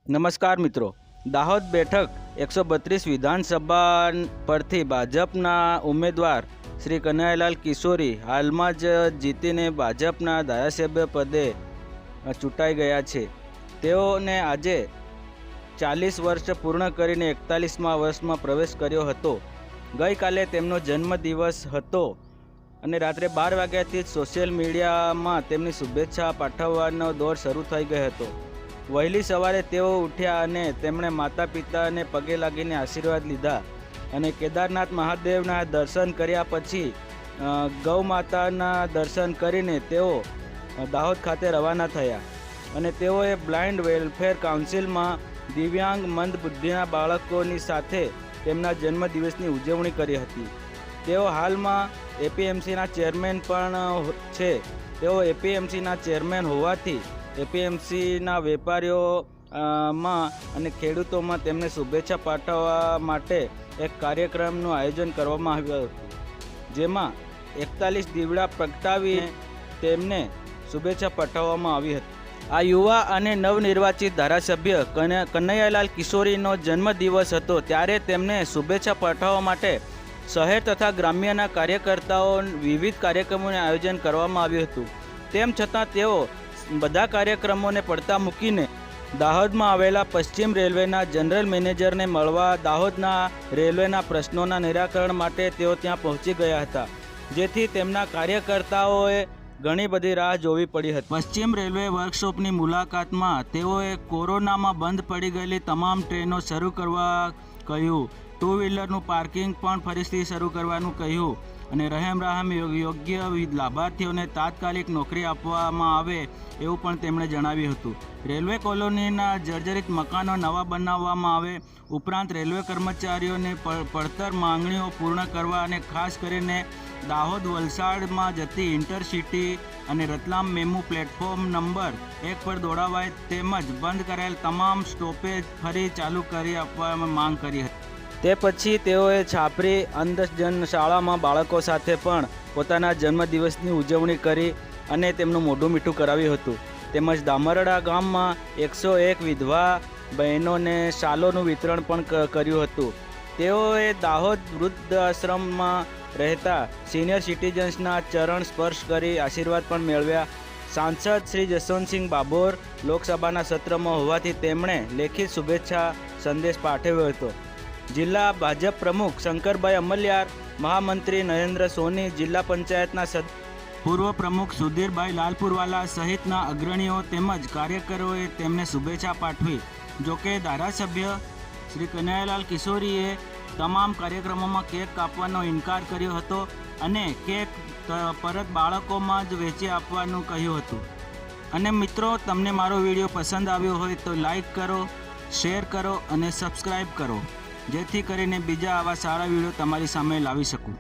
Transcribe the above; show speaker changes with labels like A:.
A: નમસ્કાર મિત્રો, દાહોદ બેઠક 132 વિધાનસભા પરથી ભાજપના ઉમેદવાર શ્રી કનૈયાલાલ કિશોરી હાલમાં જ જીતીને ભાજપના ધારાસભ્ય પદે ચૂંટાઈ ગયા છે। તેઓને આજે 40 વર્ષ પૂર્ણ કરીને 41મા વર્ષમાં પ્રવેશ કર્યો હતો। ગઈકાલે તેમનો જન્મદિવસ હતો અને રાત્રે 12 વાગ્યાથી જ સોશિયલ મીડિયામાં તેમની શુભેચ્છા પાઠવવાનો દોર શરૂ થઈ ગયો હતો। વહેલી સવારે તેઓ ઉઠ્યા અને તેમણે માતા પિતાને પગે લાગીને આશીર્વાદ લીધા અને કેદારનાથ મહાદેવના દર્શન કર્યા પછી ગૌ માતાના દર્શન કરીને તેઓ દાહોદ ખાતે રવાના થયા અને તેઓએ બ્લાઇન્ડ વેલફેર કાઉન્સિલમાં દિવ્યાંગ મંદ બુદ્ધિના બાળકોની સાથે તેમના જન્મદિવસની ઉજવણી કરી હતી। તેઓ હાલમાં એપીએમસીના ચેરમેન પણ છે। તેઓ એપીએમસીના ચેરમેન હોવાથી એપીએમસીના વેપારીઓમાં અને ખેડૂતોમાં તેમને શુભેચ્છા પાઠવવા માટે એક કાર્યક્રમનું આયોજન કરવામાં આવ્યું હતું, જેમાં 41 દીવડા પ્રગટાવીને તેમને શુભેચ્છા પાઠવવામાં આવી હતી। આ યુવા અને નવનિર્વાચિત ધારાસભ્ય કનૈયાલાલ કિશોરીનો જન્મદિવસ હતો, ત્યારે તેમને શુભેચ્છા પાઠવવા માટે શહેર તથા ગ્રામ્યના કાર્યકર્તાઓ વિવિધ કાર્યક્રમોનું આયોજન કરવામાં આવ્યું હતું। તેમ છતાં તેઓ બધા કાર્યક્રમોને પડતા મૂકીને દાહોદમાં આવેલા પશ્ચિમ રેલવેના જનરલ મેનેજરને મળવા દાહોદના રેલવેના પ્રશ્નોના નિરાકરણ માટે તેઓ ત્યાં પહોંચી ગયા હતા, જેથી તેમના કાર્યકર્તાઓએ ઘણી બધી રાહ જોવી પડી હતી। પશ્ચિમ રેલવે વર્કશોપની મુલાકાતમાં તેઓએ કોરોનામાં બંધ પડી ગયેલી તમામ ટ્રેનો શરૂ કરવા કહ્યું, 2 વ્હીલરનું પાર્કિંગ પણ ફરીથી શરૂ કરવાનું કહ્યું અને રહેમ યોગ્ય લાભાર્થીઓને તાત્કાલિક નોકરી આપવામાં આવે એવું પણ તેમણે જણાવ્યું હતું। રેલવે કોલોનીના જર્જરિત મકાનો નવા બનાવવામાં આવે, ઉપરાંત રેલવે કર્મચારીઓને પડતર માંગણીઓ પૂર્ણ કરવા અને ખાસ કરીને દાહોદ વલસાડમાં જતી ઇન્ટરસિટી અને રતલામ મેમુ પ્લેટફોર્મ નંબર 1 પર દોડાવાય તેમજ બંધ કરાયેલ તમામ સ્ટોપેજ ફરી ચાલુ કરી આપવામાં માંગ કરી હતી। તે પછી તેઓએ છાપરી અંધજન શાળામાં બાળકો સાથે પણ પોતાના જન્મદિવસની ઉજવણી કરી અને તેમનું મોઢું મીઠું કરાવ્યું હતું, તેમજ દામરડા ગામમાં 101 વિધવા બહેનોને શાલોનું વિતરણ પણ કર્યું હતું। તેઓએ દાહોદ વૃદ્ધાશ્રમમાં રહેતા સિનિયર સિટીઝન્સના ચરણ સ્પર્શ કરી આશીર્વાદ પણ મેળવ્યા। સાંસદ શ્રી જસવંતસિંહ બાભોર લોકસભાના સત્રમાં હોવાથી તેમણે લેખિત શુભેચ્છા સંદેશ પાઠવ્યો હતો। જિલ્લા ભાજપ પ્રમુખ શંકરભાઈ અમલિયાર, મહામંત્રી નરેન્દ્ર સોની, જિલ્લા પંચાયતના પૂર્વ પ્રમુખ સુધીરભાઈ લાલપુરવાલા સહિતના અગ્રણીઓ તેમજ કાર્યકરોએ તેમને શુભેચ્છા પાઠવી। જોકે ધારાસભ્ય શ્રી કનૈયાલાલ કિશોરીએ તમામ કાર્યક્રમોમાં કેક કાપવાનો ઇનકાર કર્યો હતો અને કેક પરત બાળકોમાં જ વેચી આપવાનું કહ્યું હતું। અને મિત્રો, તમને મારો વિડીયો પસંદ આવ્યો હોય તો લાઈક કરો, શેર કરો અને સબસ્ક્રાઈબ કરો, જેથી કરીને બીજા આવા સારા વિડીયો તમારી સામે લાવી શકું।